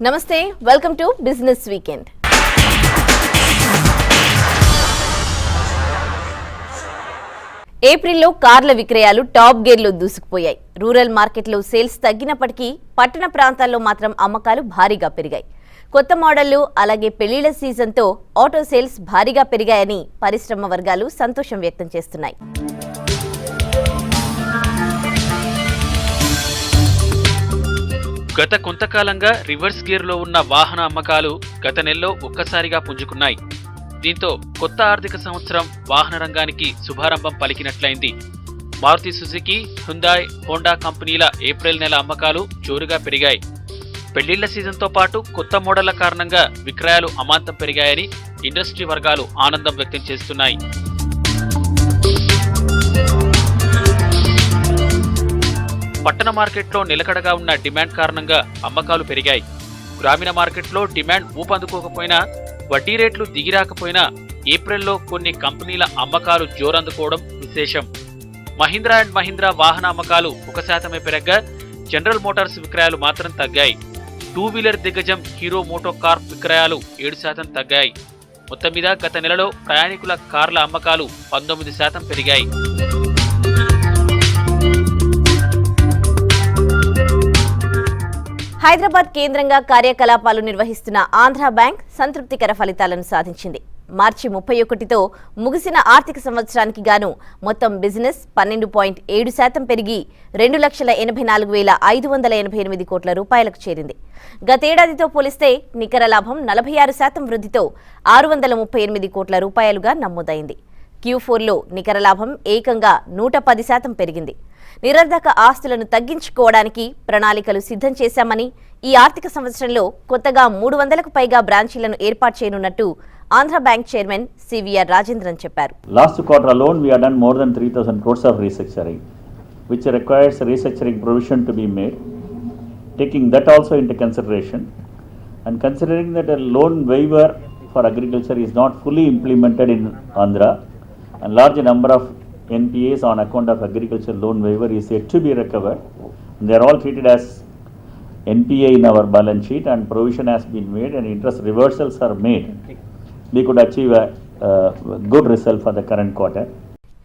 నమస్తే, welcome to business weekend. ఏప్రిల్లో కార్ల విక్రయాలు టాప్ గేర్లో దూసుకుపోయాయి. రూరల్ మార్కెట్లో సేల్స్ తగ్గినప్పటికీ పట్టణ ప్రాంతాల్లో మాత్రం అమ్మకాలు భారీగా పెరిగాయి. కొత్త మోడళ్లు అలాగే పెళ్లిళ్ల సీజన్తో ఆటో సేల్స్ భారీగా పెరిగాయని పరిశ్రమ వర్గాలు సంతోషం వ్యక్తం చేస్తున్నాయి. గత కొంతకాలంగా రివర్స్ గేర్లో ఉన్న వాహన అమ్మకాలు గత నెలలో ఒక్కసారిగా పుంజుకున్నాయి. దీంతో కొత్త ఆర్థిక సంవత్సరం వాహన రంగానికి శుభారంభం పలికినట్లయింది. మారుతి సుజుకి, హ్యుందాయ్, హోండా కంపెనీల ఏప్రిల్ నెల అమ్మకాలు జోరుగా పెరిగాయి. పెళ్లిళ్ల సీజన్తో పాటు కొత్త మోడళ్ల కారణంగా విక్రయాలు అమాంతం పెరిగాయని ఇండస్ట్రీ వర్గాలు ఆనందం వ్యక్తం చేస్తున్నాయి. పట్టణ మార్కెట్లో నిలకడగా ఉన్న డిమాండ్ కారణంగా అమ్మకాలు పెరిగాయి. గ్రామీణ మార్కెట్లో డిమాండ్ ఊపందుకోకపోయినా, వడ్డీ రేట్లు దిగిరాకపోయినా ఏప్రిల్లో కొన్ని కంపెనీల అమ్మకాలు జోరందుకోవడం విశేషం. మహీంద్రా అండ్ మహీంద్రా వాహన అమ్మకాలు 1% పెరగ్గా జనరల్ మోటార్స్ విక్రయాలు మాత్రం తగ్గాయి. టూ వీలర్ దిగ్గజం హీరో మోటో కార్ప్ విక్రయాలు 7% తగ్గాయి. మొత్తం మీద గత నెలలో ప్రయాణికుల కార్ల అమ్మకాలు 19% పెరిగాయి. హైదరాబాద్ కేంద్రంగా కార్యకలాపాలు నిర్వహిస్తున్న ఆంధ్ర బ్యాంక్ సంతృప్తికర ఫలితాలను సాధించింది. మార్చి 31తో ముగిసిన ఆర్థిక సంవత్సరానికి గాను మొత్తం బిజినెస్ 12.7% పెరిగి 2,84,588 కోట్ల రూపాయలకు చేరింది. గతేడాదితో పోలిస్తే నికర లాభం 46% వృద్ధితో 638 కోట్ల రూపాయలుగా నమోదైంది. Q4లో నికర లాభం ఏకంగా 110% పెరిగింది. నిరర్ధక ఆస్తులను తగ్గించుకోవడానికి ప్రణాళికలు సిద్ధం చేశామని, ఈ ఆర్థిక సంవత్సరంలో కొత్తగా 300కు పైగా బ్రాంచీలను ఏర్పాటు చేయనున్నట్టు Andhra bank chairman CVR Rajendran చెప్పారు. Last quarter alone we have done more than 3,000 crores of restructuring, which requires restructuring provision to be made. Taking that also into consideration and considering that a loan waiver for agriculture is not fully implemented in Andhra and large number of NPAs on account of agriculture loan waiver is yet to be recovered. They are all treated as NPA in our balance sheet and provision has been made and interest reversals are made. We could achieve a good result for the current quarter.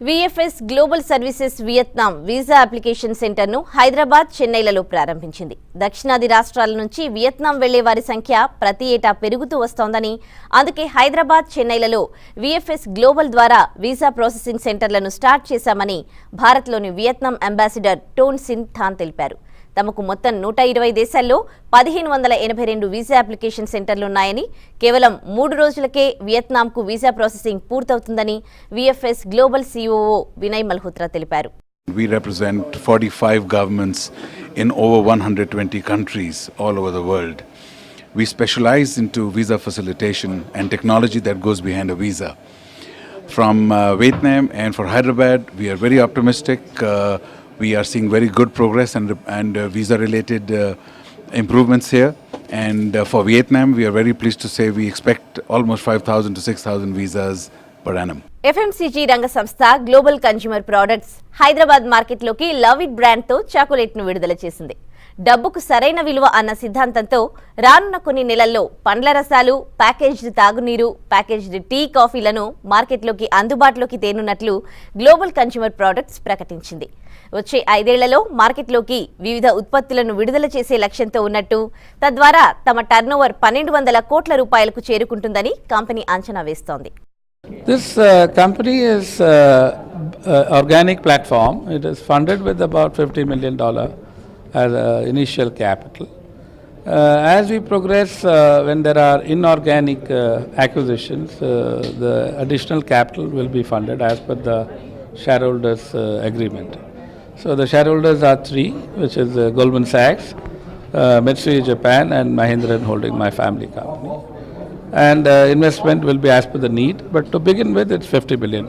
VFS global services Vietnam visa application సెంటర్ను హైదరాబాద్, చెన్నైలలో ప్రారంభించింది. దక్షిణాది రాష్ట్రాల నుంచి Vietnam వెళ్లే వారి సంఖ్య ప్రతి ఏటా పెరుగుతూ వస్తోందని, అందుకే హైదరాబాద్, చెన్నైలలో విఎఫ్ఎస్ గ్లోబల్ ద్వారా వీసా ప్రాసెసింగ్ సెంటర్లను స్టార్ట్ చేశామని భారత్లోని Vietnam ambassador Ton Sinh Thanh తెలిపారు. తమకు మొత్తం 120 దేశాల్లో 1,582 వీసా అప్లికేషన్ సెంటర్లున్నాయని, కేవలం 3 రోజులకే వియత్నాంకు వీసా ప్రాసెసింగ్ పూర్తవుతుందని VFS global COO Vinay Malhotra తెలిపారు. We represent 45 governments in over 120 countries all over the world. We specialize into visa facilitation and technology that goes behind a visa. From Vietnam and for Hyderabad, we are very optimistic. We are seeing very good progress and visa-related improvements here. And for Vietnam, we are very pleased to say we expect almost 5,000 to 6,000 visas per annum. FMCG రంగ సంస్థ global consumer products Hyderabad మార్కెట్లోకి love it బ్రాండ్తో చాకోలెట్ను విడుదల చేసింది. డబ్బుకు సరైన విలువ అన్న సిద్ధాంతంతో రానున్న కొన్ని నెలల్లో పండ్ల రసాలు, ప్యాకేజ్డ్ తాగునీరు, ప్యాకేజ్డ్ టీ, కాఫీలను మార్కెట్లోకి అందుబాటులోకి తేనున్నట్లు గ్లోబల్ కన్స్యూమర్ ప్రొడక్ట్స్ ప్రకటించింది. వచ్చే 5 ఏళ్లలో మార్కెట్లోకి వివిధ ఉత్పత్తులను విడుదల చేసే లక్ష్యంతో ఉన్నట్టు, తద్వారా తమ టర్నోవర్ 1,200 కోట్ల రూపాయలకు చేరుకుంటుందని కంపెనీ అంచనా వేస్తోంది. This company is organic platform. It is funded with about $50 million as initial capital. As we progress, when there are inorganic acquisitions, the additional capital will be funded as per the shareholders agreement. So the shareholders are 3, which is Goldman Sachs, Mitsui Japan and Mahindra Holding, my family company. And investment will be as per the need, but to begin with it's $50 million,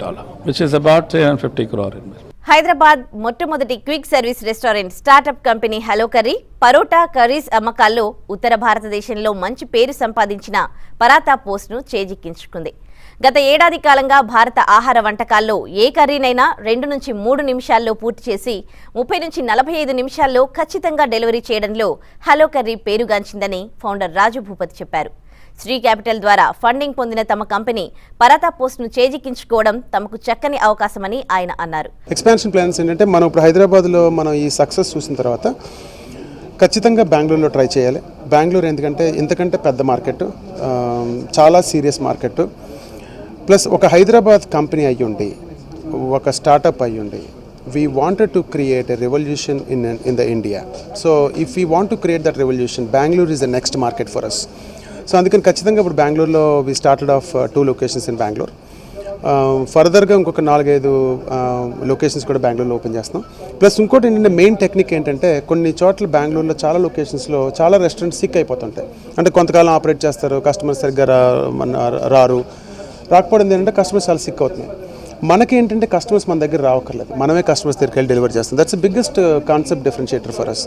which is about 350 crore investment. Hyderabad మొట్టమొదటి quick service restaurant startup company hello curry parotta curries అమ్మకాల్లో ఉత్తర భారతదేశంలో మంచి పేరు సంపాదించిన పరాతా పోస్ట్ను చేజిక్కించుకుంది. గత ఏడాది కాలంగా భారత ఆహార వంటకాల్లో ఏ కర్రీనైనా 2 నుంచి 3 నిమిషాల్లో పూర్తి చేసి 30 నుంచి 45 నిమిషాల్లో ఖచ్చితంగా డెలివరీ చేయడంలో హలో కర్రీ పేరుగాంచిందని ఫౌండర్ రాజు భూపతి చెప్పారు. శ్రీ క్యాపిటల్ ద్వారా ఫండింగ్ పొందిన తమ కంపెనీ పరాతా పోస్ట్ను చేజిక్కించుకోవడం తమకు చక్కని అవకాశమని ఆయన అన్నారు. ఎక్స్పాన్షన్ ప్లాన్స్ ఏంటంటే మనం ఇప్పుడు హైదరాబాద్లో మనం ఈ సక్సెస్ చూసిన తర్వాత ఖచ్చితంగా బెంగళూరులో ట్రై చేయాలి. బెంగళూరు ఎందుకంటే ఇంతకంటే పెద్ద మార్కెట్, చాలా సీరియస్ మార్కెట్, ప్లస్ ఒక హైదరాబాద్ కంపెనీ అయ్యుండి ఒక స్టార్టప్ అయ్యుండి we wanted to create a revolution in the India. So if we want to create that revolution, Bangalore is the next market for us. So అందుకని ఖచ్చితంగా ఇప్పుడు బెంగళూరులో we started off 2 locations in Bengaluru. ఫర్దర్గా ఇంకొక 4-5 locations కూడా బెంగళూరులో open చేస్తాం. Plus ఇంకోటి ఏంటంటే మెయిన్ టెక్నిక్ ఏంటంటే కొన్ని చోట్ల బెంగళూరులో చాలా లొకేషన్స్లో చాలా రెస్టారెంట్స్ సిక్ అయిపోతుంటాయి. అంటే కొంతకాలం ఆపరేట్ చేస్తారు, కస్టమర్స్ సరిగ్గా రాకపోవడం ఏంటంటే కస్టమర్స్ చాలా సిక్ అవుతున్నాయి. మనకి ఏంటంటే కస్టమర్స్ మన దగ్గర రావక్కర్లేదు, మనమే కస్టమర్స్ దగ్గరికి వెళ్ళి డెలివరీ చేస్తాం. That's biggest concept differentiator for us.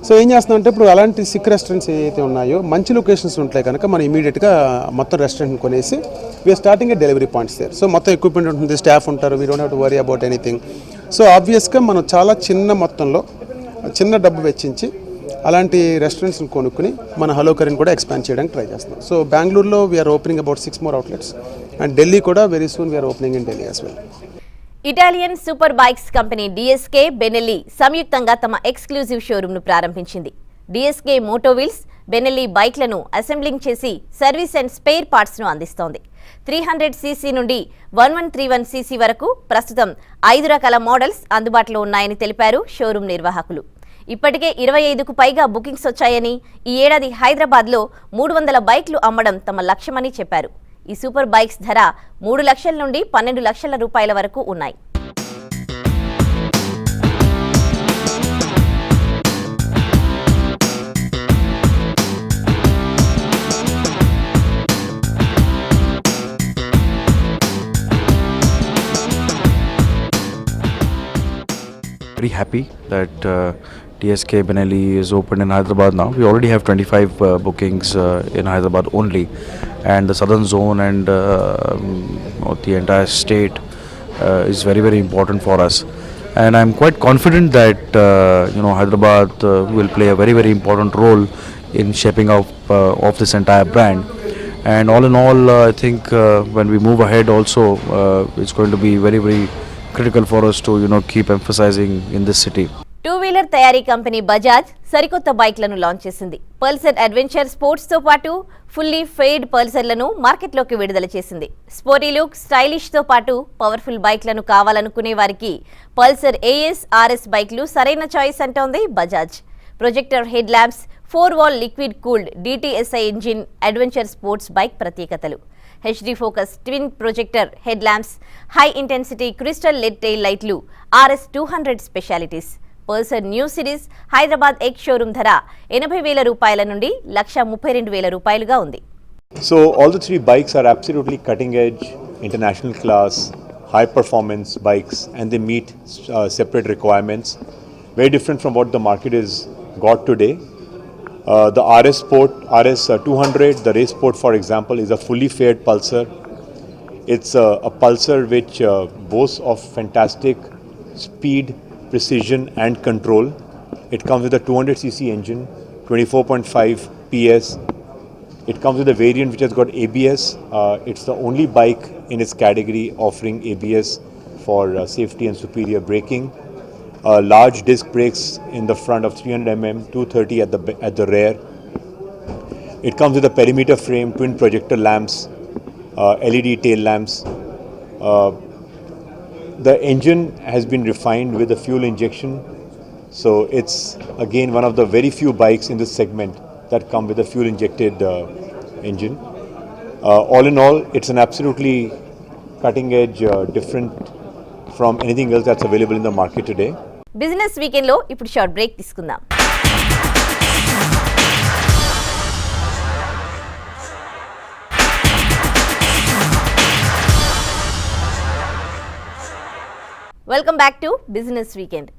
So ఏం చేస్తామంటే ఇప్పుడు అలాంటి సిక్ రెస్టారెంట్స్ ఏవైతే ఉన్నాయో మంచి లొకేషన్స్ ఉంటాయి కనుక మనం ఇమీడియట్గా మొత్తం రెస్టారెంట్ని కొనేసి we're starting a delivery points there. So మొత్తం ఎక్విప్మెంట్ ఉంటుంది, స్టాఫ్ ఉంటారు, we don't have to worry about anything. So ఆబ్వియస్గా మనం చాలా చిన్న మొత్తంలో చిన్న డబ్బు వెచ్చించి అలాంటి రెస్టారెంట్స్ని కొనుక్కుని మన హలో కర్రీని కూడా ఎక్స్పాండ్ చేయడానికి ట్రై చేస్తున్నాం. సో బెంగళూరులో we're opening about 6 more outlets and Delhi కూడా very soon we're opening in Delhi as well. Italian super bikes company DSK Benelli సంయుక్తంగా తమ ఎక్స్క్లూజివ్ షోరూంను ప్రారంభించింది. డిఎస్కే మోటోవీల్స్ బెనెల్లి బైక్లను అసెంబ్లింగ్ చేసి సర్వీస్ అండ్ స్పేర్ పార్ట్స్ను అందిస్తోంది. 300cc నుండి 1131cc వరకు ప్రస్తుతం 5 రకాల మోడల్స్ అందుబాటులో ఉన్నాయని తెలిపారు షోరూం నిర్వాహకులు. ఇప్పటికే 25కు పైగా బుకింగ్స్ వచ్చాయని, ఈ ఏడాది హైదరాబాద్లో 300 బైక్లు అమ్మడం తమ లక్ష్యమని చెప్పారు. ఈ సూపర్ బైక్స్ ధర 3 లక్షల నుండి 12 లక్షల రూపాయల వరకు ఉన్నాయి. Very happy that TSK Benelli is open in Hyderabad now. We already have 25 bookings in Hyderabad only, and the southern zone and the entire state is very, very important for us. And I'm quite confident that Hyderabad will play a very, very important role in shaping up of this entire brand. And all in all, I think when we move ahead also, it's going to be very, very critical for us to keep emphasizing in this city. 2-వీలర్ తయారీ company Bajaj సరికొత్త బైక్లను launch చేసింది. Pulsar adventure స్పోర్ట్స్తో పాటు fully fade పల్సర్లను మార్కెట్లోకి విడుదల చేసింది. Sporty look, స్టైలిష్తో పాటు powerful బైక్లను కావాలనుకునే వారికి పల్సర్ ఏఎస్, ఆర్ఎస్ బైక్లు సరైన చాయిస్ అంటోంది బజాజ్. ప్రొజెక్టర్ హెడ్ ల్యాంప్స్, 4-వాల్ liquid cooled DTSI engine adventure sports bike ప్రత్యేకతలు. HD focus twin projector head lamps, high intensity crystal LED tail లైట్లు, RS 200 specialities. Pulsar new series Hyderabad ex showroom ధర 80,000 రూపాయల నుండి 132,000 రూపాయలుగా ఉంది. So all the 3 bikes are absolutely cutting edge, international class, high performance bikes, and they meet separate requirements, very different from what the market is got today. The RS Sport, RS 200, the Race Sport for example, is a fully faired Pulsar. It's a Pulsar which boasts of fantastic speed, precision and control. It comes with a 200cc engine, 24.5 PS. It comes with a variant which has got ABS. It's the only bike in its category offering ABS for safety and superior braking. Large disc brakes in the front of 300mm, 230 at the rear. It comes with a perimeter frame, twin projector lamps, LED tail lamps. The engine has been refined with a fuel injection, so it's again one of the very few bikes in this segment that come with a fuel injected engine. All in all, it's an absolutely cutting edge, different from anything else that's available in the market today. Business వీకెండ్లో ఇప్పుడు short break తీసుకుందాం. Welcome back to business weekend.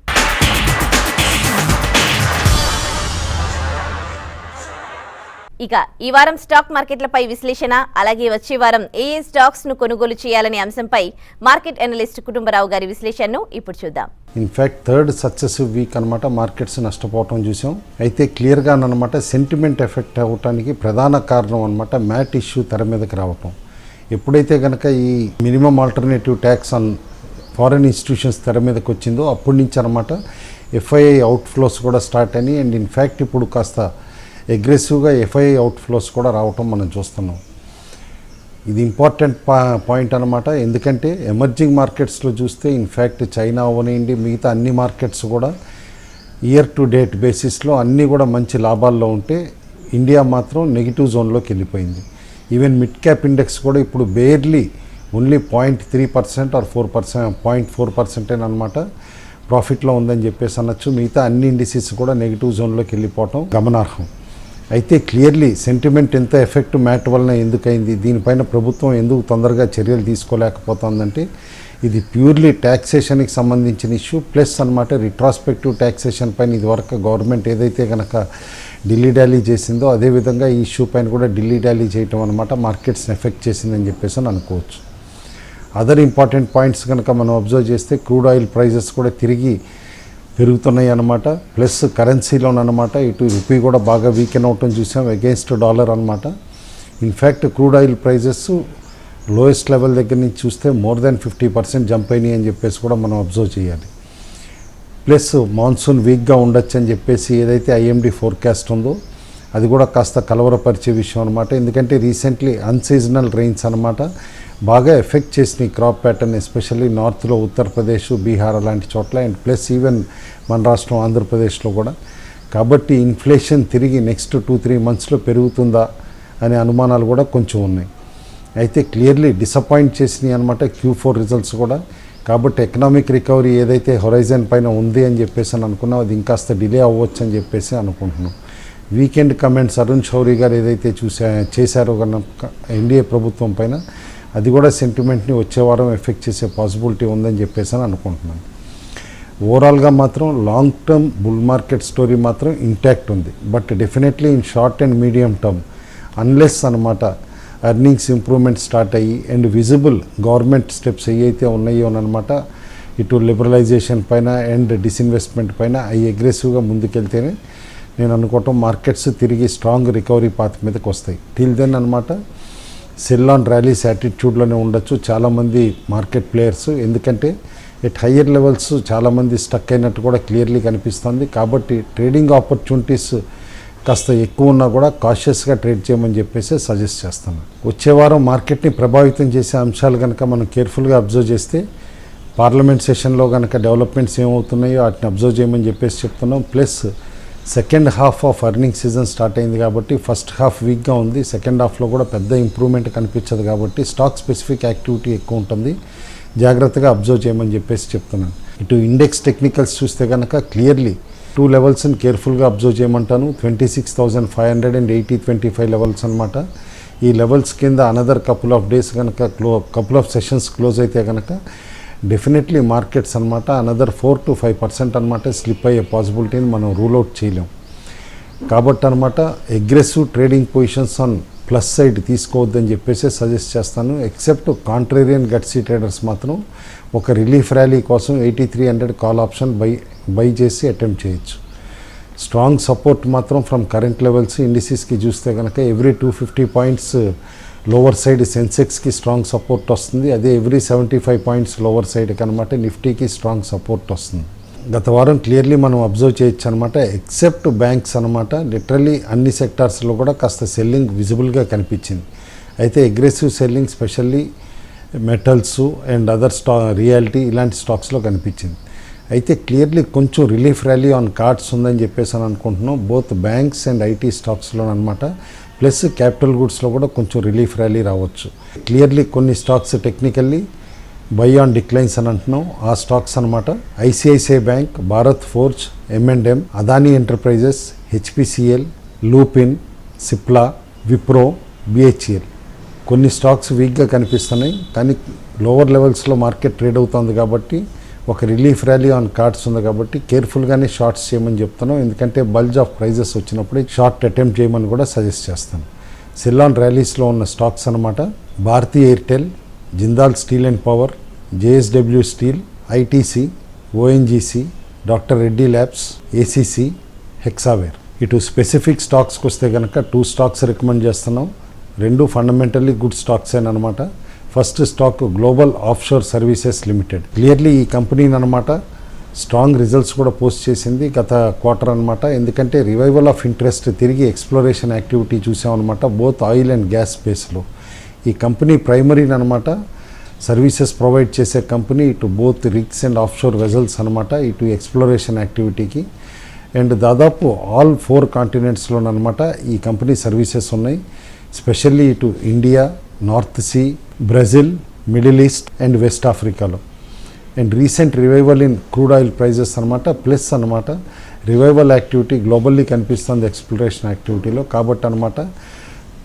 ఇక ఈ వారం stock మార్కెట్లపై విశ్లేషణ, అలాగే వచ్చే వారం ఏ స్టాక్స్ ను కొనుగోలు చేయాలనే అంశంపై మార్కెట్ అనలిస్ట్ కుటుంబరావు గారి విశ్లేషణను ఇప్పుడు చూద్దాం. ఇన్ఫ్యాక్ట్ థర్డ్ సక్సెసివ్ వీక్ అనమాట మార్కెట్స్ నష్టపోవటం చూసాం. అయితే క్లియర్గా అనమాట సెంటిమెంట్ ఎఫెక్ట్ అవ్వటానికి ప్రధాన కారణం అనమాట మ్యాట్ ఇష్యూ తెర మీదకి రావటం. ఎప్పుడైతే కనుక ఈ minimum alternative tax on foreign institutions తెర మీదకి వచ్చిందో అప్పటి నుంచి అనమాట ఎఫ్ఐఐ అవుట్ఫ్లోస్ కూడా స్టార్ట్ అని, అండ్ ఇన్ఫ్యాక్ట్ ఇప్పుడు కాస్త అగ్రెసివ్గా ఎఫ్ఐఐ అవుట్ఫ్లోస్ కూడా రావటం మనం చూస్తున్నాం. ఇది ఇంపార్టెంట్ పాయింట్ అనమాట. ఎందుకంటే ఎమర్జింగ్ మార్కెట్స్లో చూస్తే ఇన్ఫ్యాక్ట్ చైనా అవనివ్వండి, మిగతా అన్ని మార్కెట్స్ కూడా ఇయర్ టు డేట్ బేసిస్లో అన్నీ కూడా మంచి లాభాల్లో ఉంటే ఇండియా మాత్రం నెగిటివ్ జోన్లోకి వెళ్ళిపోయింది. ఈవెన్ మిడ్ క్యాప్ ఇండెక్స్ కూడా ఇప్పుడు బేర్లీ ఓన్లీ 0.3% ఆర్ 4%, 0.4% అనమాట ప్రాఫిట్లో ఉందని చెప్పేసి అనొచ్చు. మిగతా అన్ని ఇండిసెస్ కూడా నెగిటివ్ జోన్లోకి వెళ్ళిపోవటం గమనార్హం. అయితే క్లియర్లీ సెంటిమెంట్ ఎంత ఎఫెక్ట్ మ్యాట్ వలన ఎందుకైంది, దీనిపైన ప్రభుత్వం ఎందుకు తొందరగా చర్యలు తీసుకోలేకపోతుందంటే ఇది ప్యూర్లీ ట్యాక్సేషన్కి సంబంధించిన ఇష్యూ, ప్లస్ అనమాట రిట్రాస్పెక్టివ్ ట్యాక్సేషన్ పైన ఇదివరకు గవర్నమెంట్ ఏదైతే కనుక ఢిల్లీ డాలీ చేసిందో అదేవిధంగా ఈ ఇష్యూ పైన కూడా ఢిల్లీ డాలీ చేయటం అనమాట మార్కెట్స్ని ఎఫెక్ట్ చేసిందని చెప్పేసి అని అనుకోవచ్చు. అదర్ ఇంపార్టెంట్ పాయింట్స్ కనుక మనం అబ్జర్వ్ చేస్తే క్రూడ్ ఆయిల్ ప్రైజెస్ కూడా తిరిగి పెరుగుతున్నాయి అన్నమాట. ప్లస్ కరెన్సీలోనమాట ఇటు రూపీ కూడా బాగా వీకెన్ అవటం చూసాం అగెయిన్స్ట్ డాలర్ అనమాట. In fact crude oil prices lowest level దగ్గర నుంచి చూస్తే మోర్ దెన్ 50% జంప్ అయినాయి అని చెప్పేసి కూడా మనం అబ్జర్వ్ చేయాలి. ప్లస్ మాన్సూన్ వీక్గా ఉండొచ్చు అని చెప్పేసి ఏదైతే ఐఎండి ఫోర్కాస్ట్ ఉందో అది కూడా కాస్త కలవరపరిచే విషయం అనమాట. ఎందుకంటే రీసెంట్లీ అన్సీజనల్ రెయిన్స్ అనమాట బాగా ఎఫెక్ట్ చేసిన క్రాప్ ప్యాటర్న్, ఎస్పెషల్లీ నార్త్లో ఉత్తరప్రదేశ్, బీహార్ అలాంటి చోట్ల, అండ్ ప్లస్ ఈవెన్ మన రాష్ట్రం ఆంధ్రప్రదేశ్లో కూడా. కాబట్టి ఇన్ఫ్లేషన్ తిరిగి నెక్స్ట్ 2-3 మంత్స్లో పెరుగుతుందా అనే అనుమానాలు కూడా కొంచెం ఉన్నాయి. అయితే క్లియర్లీ డిసప్పాయింట్ చేసినాయి అనమాట Q4 రిజల్ట్స్ కూడా. కాబట్టి ఎకనామిక్ రికవరీ ఏదైతే హొరైజన్ పైన ఉంది అని చెప్పేసి అని అనుకున్నాం అది ఇంకాస్త డిలే అవ్వచ్చు అని చెప్పేసి అనుకుంటున్నాం. వీకెండ్ కమెంట్స్ అరుణ్ శౌరి గారు ఏదైతే చేశారో కనుక ఎన్డీఏ ప్రభుత్వం పైన అది కూడా సెంటిమెంట్ని వచ్చే వారం ఎఫెక్ట్ చేసే పాసిబిలిటీ ఉందని చెప్పేసి అని అనుకుంటున్నాను. ఓవరాల్గా మాత్రం long term bull market story మాత్రం ఇంటాక్ట్ ఉంది. But definitely in short and medium term unless అనమాట ఎర్నింగ్స్ ఇంప్రూవ్మెంట్ స్టార్ట్ అయ్యి అండ్ విజిబుల్ గవర్నమెంట్ స్టెప్స్ ఏవైతే ఉన్నాయో అనమాట ఇటు లిబరలైజేషన్ పైన అండ్ డిస్ఇన్వెస్ట్మెంట్ పైన అవి అగ్రెసివ్గా ముందుకెళ్తేనే నేను అనుకోవటం మార్కెట్స్ తిరిగి స్ట్రాంగ్ రికవరీ పాత్ మీదకి వస్తాయి. టిల్ దెన్ అనమాట సెల్ ఆన్ ర్యాలీస్ యాటిట్యూడ్లోనే ఉండొచ్చు చాలామంది మార్కెట్ ప్లేయర్స్. ఎందుకంటే ఎట్ హయ్యర్ లెవెల్స్ చాలామంది స్టక్ అయినట్టు కూడా క్లియర్లీ కనిపిస్తుంది. కాబట్టి ట్రేడింగ్ ఆపర్చునిటీస్ కాస్త ఎక్కువ ఉన్నా కూడా కాషియస్గా ట్రేడ్ చేయమని చెప్పేసి సజెస్ట్ చేస్తాను. వచ్చే వారం మార్కెట్ని ప్రభావితం చేసే అంశాలు కనుక మనం కేర్ఫుల్గా అబ్జర్వ్ చేస్తే పార్లమెంట్ సెషన్లో కనుక డెవలప్మెంట్స్ ఏమవుతున్నాయో వాటిని అబ్జర్వ్ చేయమని చెప్పేసి చెప్తున్నాం. Plus second half of earning season start అయింది కాబట్టి ఫస్ట్ హాఫ్ వీక్గా ఉంది, సెకండ్ హాఫ్లో కూడా పెద్ద ఇంప్రూవ్మెంట్ కనిపించదు కాబట్టి స్టాక్ స్పెసిఫిక్ యాక్టివిటీ ఎక్కువ ఉంటుంది, జాగ్రత్తగా అబ్జర్వ్ చేయమని చెప్పేసి చెప్తున్నాను. ఇటు ఇండెక్స్ టెక్నికల్స్ చూస్తే కనుక క్లియర్లీ 2 లెవెల్స్ని కేర్ఫుల్గా అబ్జర్వ్ చేయమంటాను. 26,500 అండ్ 80.25 లెవెల్స్ అనమాట. ఈ లెవెల్స్ కింద అనదర్ కపుల్ ఆఫ్ డేస్ కనుక కపుల్ ఆఫ్ సెషన్స్ క్లోజ్ అయితే కనుక డెఫినెట్లీ మార్కెట్స్ అనమాట అనదర్ 4 to 5% అనమాట స్లిప్ అయ్యే పాసిబిలిటీని మనం రూల్ అవుట్ చేయలేం. కాబట్టి అనమాట aggressive trading positions on plus side తీసుకోవద్దని చెప్పేసి సజెస్ట్ చేస్తాను. ఎక్సెప్ట్ కాంట్రేరియన్ గట్సీ ట్రేడర్స్ మాత్రం ఒక రిలీఫ్ ర్యాలీ కోసం 8300 కాల్ ఆప్షన్ బై చేసి అటెంప్ట్ చేయొచ్చు. స్ట్రాంగ్ సపోర్ట్ మాత్రం ఫ్రమ్ కరెంట్ లెవెల్స్ ఇండిసెస్కి చూస్తే కనుక ఎవ్రీ 250 పాయింట్స్ లోవర్ సైడ్ సెన్సెక్స్కి స్ట్రాంగ్ సపోర్ట్ వస్తుంది. అదే ఎవ్రీ 75 పాయింట్స్ లోవర్ సైడ్కి అనమాట నిఫ్టీకి స్ట్రాంగ్ సపోర్ట్ వస్తుంది. గత వారం క్లియర్లీ మనం అబ్జర్వ్ చేయొచ్చు అనమాట. ఎక్సెప్ట్ బ్యాంక్స్ అనమాట లిటరల్లీ అన్ని సెక్టార్స్లో కూడా కాస్త సెల్లింగ్ విజిబుల్గా కనిపించింది. అయితే aggressive selling specially metals and other reality ఇలాంటి స్టాక్స్లో కనిపించింది. అయితే క్లియర్లీ కొంచెం రిలీఫ్ ర్యాలీ ఆన్ కార్డ్స్ ఉందని చెప్పేసి అని అనుకుంటున్నాం బోత్ బ్యాంక్స్ అండ్ ఐటీ స్టాక్స్లో అనమాట. ప్లస్ క్యాపిటల్ గూడ్స్లో కూడా కొంచెం రిలీఫ్ ర్యాలీ రావచ్చు. క్లియర్లీ కొన్ని stocks technically by on declines అని అంటున్నాం. ఆ స్టాక్స్ అనమాట ICICI bank, Bharat forge, M&M, Adani enterprises, HPCL, Lupin, Cipla, Wipro, BHEL. కొన్ని స్టాక్స్ వీక్గా కనిపిస్తున్నాయి కానీ లోవర్ లెవెల్స్లో మార్కెట్ ట్రేడ్ అవుతుంది కాబట్టి ఒక రిలీఫ్ ర్యాలీ ఆన్ కార్డ్స్ ఉంది కాబట్టి కేర్ఫుల్గానే షార్ట్స్ చేయమని చెప్తున్నాం. ఎందుకంటే బల్జ్ ఆఫ్ ప్రైజెస్ వచ్చినప్పుడు షార్ట్ అటెంప్ట్ చేయమని కూడా సజెస్ట్ చేస్తాను. సెల్ ఆన్ ర్యాలీస్లో ఉన్న స్టాక్స్ అనమాట Bharti Airtel, Jindal steel and power, JSW steel, ITC, ONGC, doctor Reddy labs, ACC, Hexaware. ఇటు స్పెసిఫిక్ స్టాక్స్కి వస్తే కనుక 2 స్టాక్స్ రికమెండ్ చేస్తున్నాం. 2 ఫండమెంటల్లీ గుడ్ స్టాక్స్ అనమాట. First stock global offshore services limited. Clearly ఈ కంపెనీని అనమాట స్ట్రాంగ్ రిజల్ట్స్ కూడా పోస్ట్ చేసింది గత క్వార్టర్ అనమాట. ఎందుకంటే రివైవల్ ఆఫ్ ఇంట్రెస్ట్, తిరిగి ఎక్స్ప్లోరేషన్ యాక్టివిటీ చూసామన్నమాట బోత్ ఆయిల్ అండ్ గ్యాస్ స్పేస్లో. ఈ కంపెనీ ప్రైమరీని అనమాట సర్వీసెస్ ప్రొవైడ్ చేసే కంపెనీ ఇటు both rigs and offshore vessels అనమాట, ఇటు ఎక్స్ప్లోరేషన్ యాక్టివిటీకి. అండ్ దాదాపు ఆల్ 4 కాంటినెంట్స్లోనమాట ఈ కంపెనీ సర్వీసెస్ ఉన్నాయి. స్పెషల్లీ ఇటు India, north sea, Brazil, middle east and west ఆఫ్రికాలో. And recent revival in crude oil prices అనమాట, ప్లస్ అనమాట రివైవల్ యాక్టివిటీ గ్లోబల్లీ కనిపిస్తుంది ఎక్స్ప్లోరేషన్ యాక్టివిటీలో. కాబట్టి అనమాట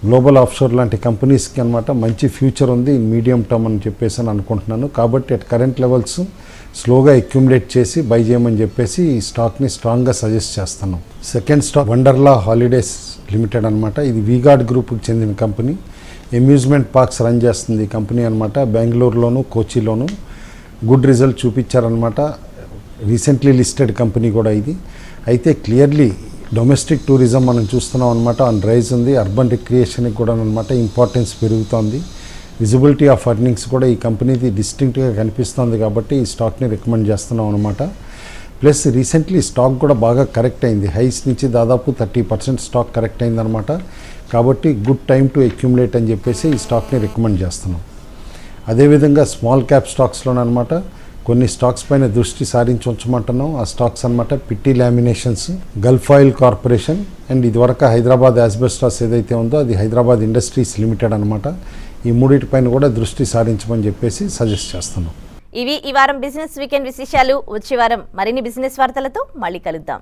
గ్లోబల్ ఆఫ్షోర్ లాంటి కంపెనీస్కి అనమాట మంచి ఫ్యూచర్ ఉంది ఇన్ మీడియం టర్మ్ అని చెప్పేసి అని అనుకుంటున్నాను. కాబట్టి అట్ కరెంట్ లెవెల్స్ స్లోగా అక్యుములేట్ చేసి బై చేయమని చెప్పేసి ఈ స్టాక్ని స్ట్రాంగ్గా సజెస్ట్ చేస్తున్నాం. Second stock Wonderla holidays limited అనమాట. ఇది వీగార్డ్ గ్రూప్కి చెందిన కంపెనీ. అమ్యూజ్మెంట్ పార్క్స్ రన్ చేస్తుంది ఈ కంపెనీ అనమాట. బెంగళూరులోను, కోచిలోను గుడ్ రిజల్ట్ చూపించారనమాట. రీసెంట్లీ లిస్టెడ్ కంపెనీ కూడా ఇది. అయితే క్లియర్లీ డొమెస్టిక్ టూరిజం మనం చూస్తున్నాం అనమాట ఆన్ రైజ్ ఉంది. అర్బన్ రిక్రియేషన్కి కూడా అనమాట ఇంపార్టెన్స్ పెరుగుతోంది. విజిబిలిటీ ఆఫ్ ఎర్నింగ్స్ కూడా ఈ కంపెనీది డిస్టింక్ట్గా కనిపిస్తుంది కాబట్టి ఈ స్టాక్ని రికమెండ్ చేస్తున్నాం అనమాట. ప్లస్ రీసెంట్లీ స్టాక్ కూడా బాగా కరెక్ట్ అయింది. హైస్ నుంచి దాదాపు 30% స్టాక్ కరెక్ట్ అయిందనమాట. కాబట్టి గుడ్ టైం టు అక్యుములేట్ అని చెప్పేసి ఈ స్టాక్ని రికమెండ్ చేస్తున్నాం. అదేవిధంగా స్మాల్ క్యాప్ స్టాక్స్లోనమాట కొన్ని స్టాక్స్ పైన దృష్టి సారించి ఉంచమంటున్నాం. ఆ స్టాక్స్ అనమాట Pitti laminations, Gulf oil corporation and ఇదివరకు హైదరాబాద్ యాస్బెస్టాస్ ఏదైతే ఉందో అది హైదరాబాద్ ఇండస్ట్రీస్ లిమిటెడ్ అనమాట. ఈ మూడింటిపైన కూడా దృష్టి సారించమని చెప్పేసి సజెస్ట్ చేస్తున్నాం. ఇవి ఈ వారం బిజినెస్ వీకెండ్ విశేషాలు. వచ్చే వారం మరిన్ని బిజినెస్ వార్తలతో మళ్ళీ కలుద్దాం.